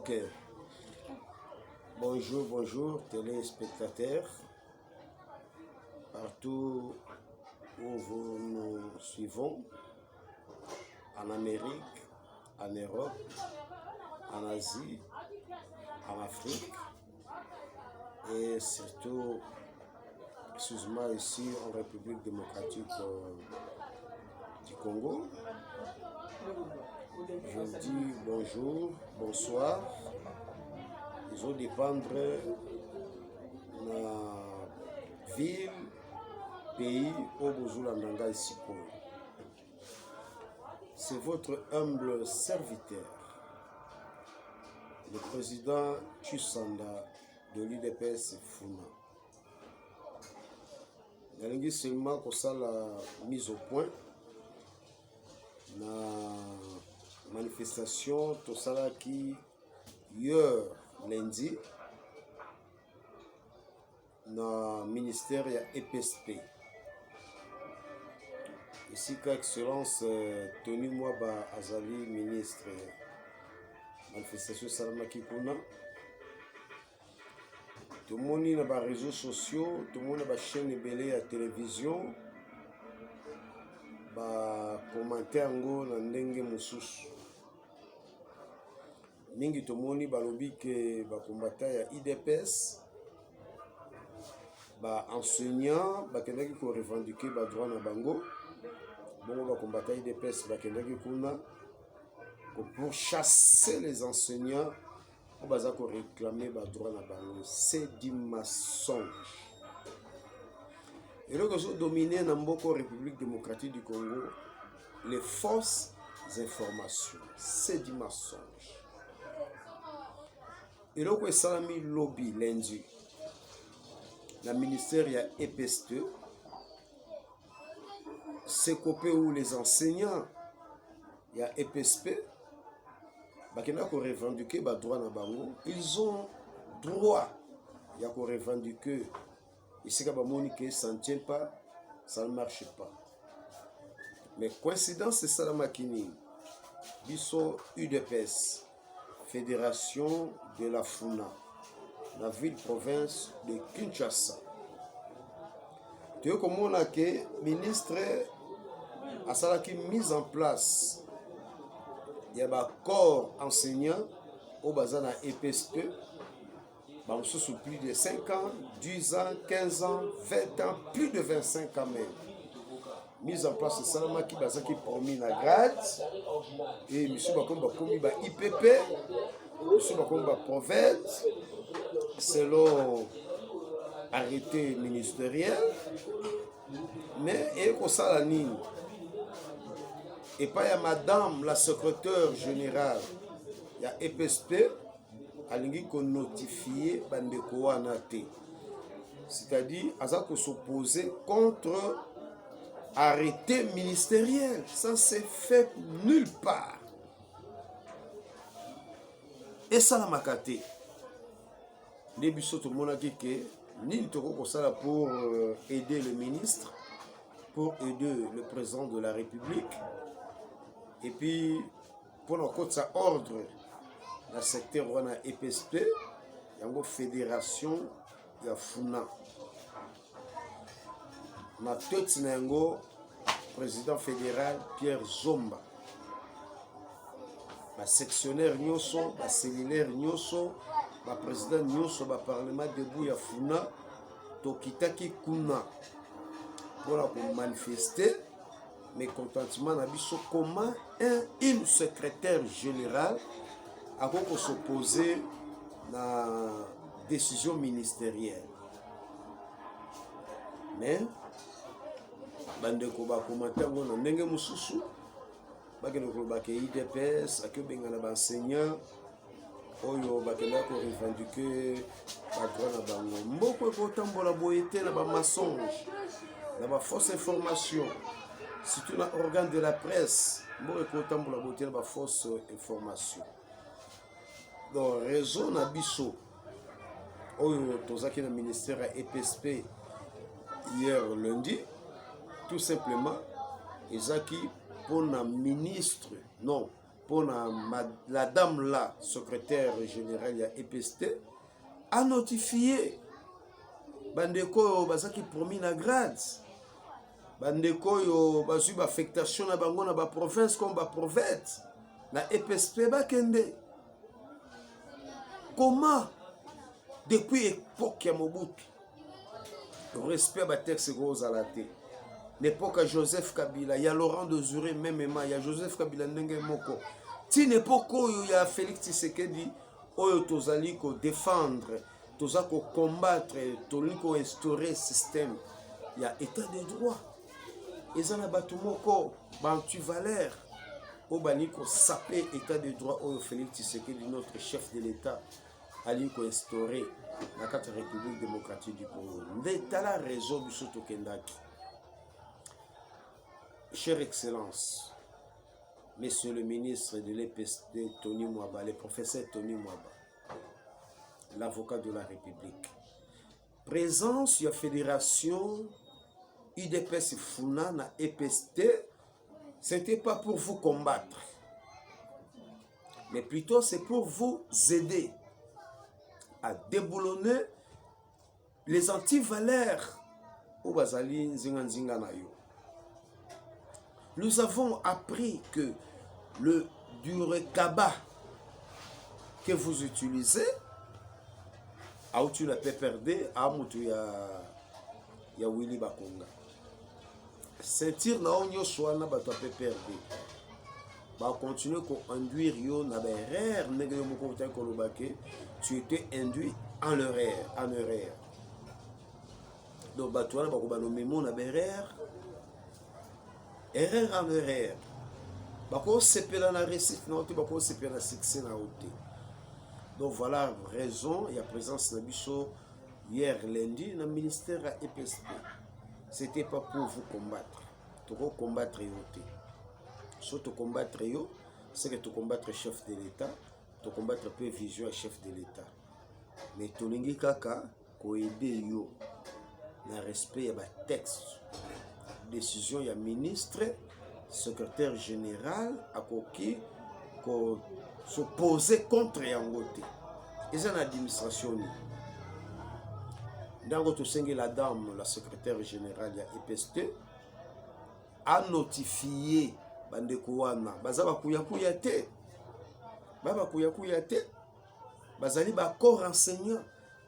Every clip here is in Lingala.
Ok. Bonjour, bonjour, téléspectateurs. Partout où vous nous suivons, en Amérique, en Europe, en Asie, en Afrique et surtout, excuse-moi, ici en République démocratique du Congo. Je vous dis bonjour, bonsoir. Ils ont dépendre de la ville, pays où vous avez ici. C'est votre humble serviteur, le président Tshusanda de l'UDPS Funa. Nalingi seulement pour ça la mise au point. La manifestation, tout ça qui hier lundi, dans le ministère EPSP. Ici, qu'Excellence Tony Mwaba Azali, ministre manifestation Salama Kikuna. Tout le monde est dans les réseaux sociaux, tout le monde est dans les chaînes belées à la télévision. Commentaire ngo na ndenge mususu. Mingi tomoni balobi ke ba combattant ya IDPS ba enseignant ba kendaki ko revendiquer ba droit na bango. Bon ba combattant IDPS ba kendaki kuna pour chasser les enseignants on baza ko réclamer ba droit na bango. C'est du mensonge. Et donc, ils ont dominé dans la République démocratique du Congo les fausses informations. C'est du mensonge. Et donc, ils ont mis lobby lundi. Le ministère y a EPSP. C'est copé où les enseignants, il y a EPSP. Ils ont revendiqué le droit na bango. Ils ont droit à revendiquer. Ici, ça ne tient pas, ça ne marche pas. Mais coïncidence, c'est ça la maquine. Bisso UDPS, Fédération de la Funa, la ville-province de Kinshasa. Tu vois comment on a que le ministre a ça qui mise en place. Il y a un corps enseignant au bazar à EPSP. Sous plus de 5 ans, 10 ans, 15 ans, 20 ans, plus de 25 ans même. Mise en place de Salama qui est promis la grade. Et M. Bakomba commis la IPP, M. Bakomba prophète, selon arrêté ministériel. Mais il y a ça la ligne. Et pas il y a madame la secrétaire générale, il y a EPSP. Alingi ko notifier bandeko wana te. C'est-à-dire azako s'opposer contre arrêté ministériel. Ça c'est fait nulle part. Et ça la makate. Début tout le monde a dit que ni toko ça pour aider le ministre, pour aider le président de la République et puis pour notre ça ordre dans le secteur où on a EPSP, il y a une fédération de Funa. On a tout le président fédéral Pierre Zomba. Le sectionnaire Nyoso, le cellulaire Nyoso, le président Nyoso, le parlement debout à Funa, Tokitaki Kuna. Pour manifester, mais contentement, comment une secrétaire générale a s'opposer à la décision ministérielle. Mais, bandeko ba commentaire ngona ndenge mususu bakene ko ba ke IDPS akyo benga na enseignant oyo bakela ko revendiquer ba droit na bango mboko ko tambola boyete na ba mensonge na ba fausse information surtout na organe de la presse mboko ko tambola boyete na ba fausse information. Donc, réseau na biso, oyo tozaki na ministère à EPSP hier lundi, tout simplement, ezaki pour na ministre, non, pour la dame là, secrétaire générale de EPST, a notifié bandeko bazaki promis na grade. Bandeko yo bazu ba affectation na bango na ba province comme ba province na EPSP bakende. Comment depuis l'époque ya Mobutu respect ba texte gros à la tête. L'époque à Joseph Kabila, il y a Laurent Dezuré même il y a Joseph Kabila ndenge moko. Ti l'époque il y a Félix Tshisekedi oyo tozali ko défendre, toza ko combattre, tozali ko instaurer système. Il y a état de droit. Ezana batu moko bantu valeur au bani ko sapé état de droit oyo Félix Tshisekedi notre chef de l'État ali ko instaurer la 4 République démocratique du Congo. L'État la raison biso tokendaki. Chère Excellence, Monsieur le ministre de l'EPST, Tony Mwaba, le professeur Tony Mwaba, l'avocat de la République. Présence de la Fédération UDPS Funa na EPST, ce n'était pas pour vous combattre, mais plutôt c'est pour vous aider à déboulonner les antivaleurs au Bazali Nzinga Nzinga na yo. Nous avons appris que le durekaba que vous utilisez, a tu la PPRD, a mutu ya Willy Bakonga. Sentir na onyo soana bato PPRD. Ba continuer ko induire yo na erreur nege yo moko ta ko lobake, tu étais induit en erreur, en erreur. Donc bato na ba ko ba no memo na erreur. Erreur en erreur. Bako sepela na réussite na ote, bako sepela na succès na ote. Donc voilà raison, il y a présence na biso hier lundi dans le ministère à EPSP. C'était pas pour vous combattre. Tu vas combattre yote. Si tu combattre yo, c'est que tu combattre chef de l'État, tu combattre peu vision chef de l'État. Mais tu n'ingi kaka ko aider yo na respect ya ba texte. Décision ya ministre, secrétaire général à Koki ko s'opposer contre Yangote. Et c'est l'administration. Dans la dame, la secrétaire générale de EPST, a notifié Bandekouana, Bazaba Kouyakouyaté, Baba Kouyakouyaté, Bazali ba corps enseignant,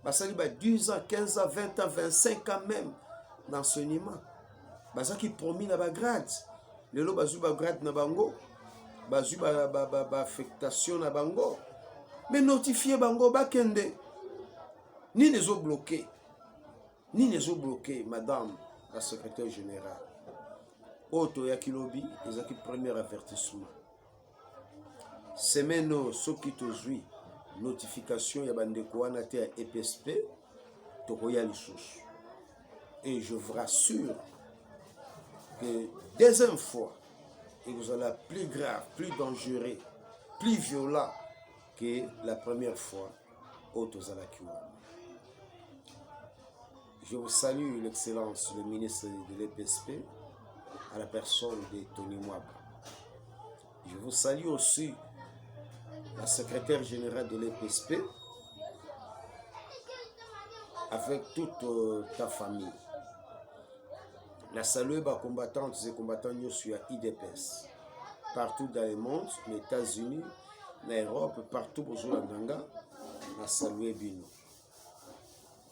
Bazali ba 10 ans, 15 ans, 20 ans, 25 ans même d'enseignement. Bazali qui promis na ba grade, le lo bazu ba grade na bango. Bazu ba affectation na bango, mais notifier bango bakende ni les ont bloqués, madame la secrétaire générale. Auto ya kilobi ezaki premier avertissement. Semaine soki tozui notification ya bandeko wana te ya EPSP tokoya lisusu. Et je vous rassure que deuxième fois et vous allez plus grave, plus dangereux, plus violent que la première fois au Tozalakiwa. Je vous salue l'excellence, le ministre de l'EPSP, à la personne de Tony Mwaba. Je vous salue aussi la secrétaire générale de l'EPSP, avec toute ta famille. La salut bas combattantes et combattants sur IDPS. Partout dans le monde, les États-Unis, l'Europe, partout pour Zolandanga, la salut bino.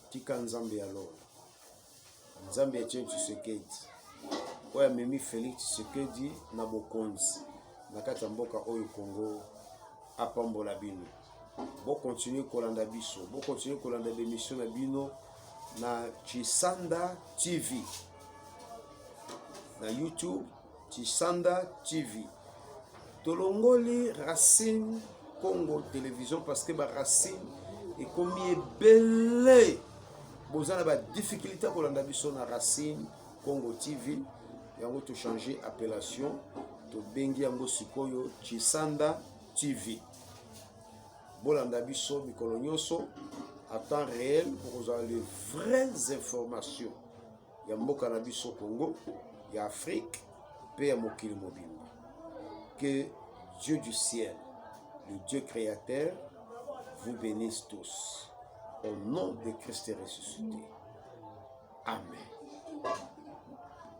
Tika Nzambe alors. Nzambe etien Tshisekedi. Oya memi Félix Tshisekedi na bokonzi. Na kati mboka oyo Congo apambola bino. Bo continuer kolanda biso, bo continuer kolanda émission na bino na Chisanda TV. Na YouTube, Chisanda TV. Tolongoli Racine Congo Télévision parce que ba Racine est comme belé. Bozana ba difficulté pour landa biso na Racine Congo TV. Yango to changer appellation to bengi yango sikoyo Chisanda TV. Bolanda biso mikolo nyonso à temps réel pour vous avoir les vraies informations. Ya mboka na biso Congo, ya Afrique, pe ya mokili mobimba. Que Dieu du ciel, le Dieu créateur, vous bénisse tous. Au nom de Christ ressuscité. Amen.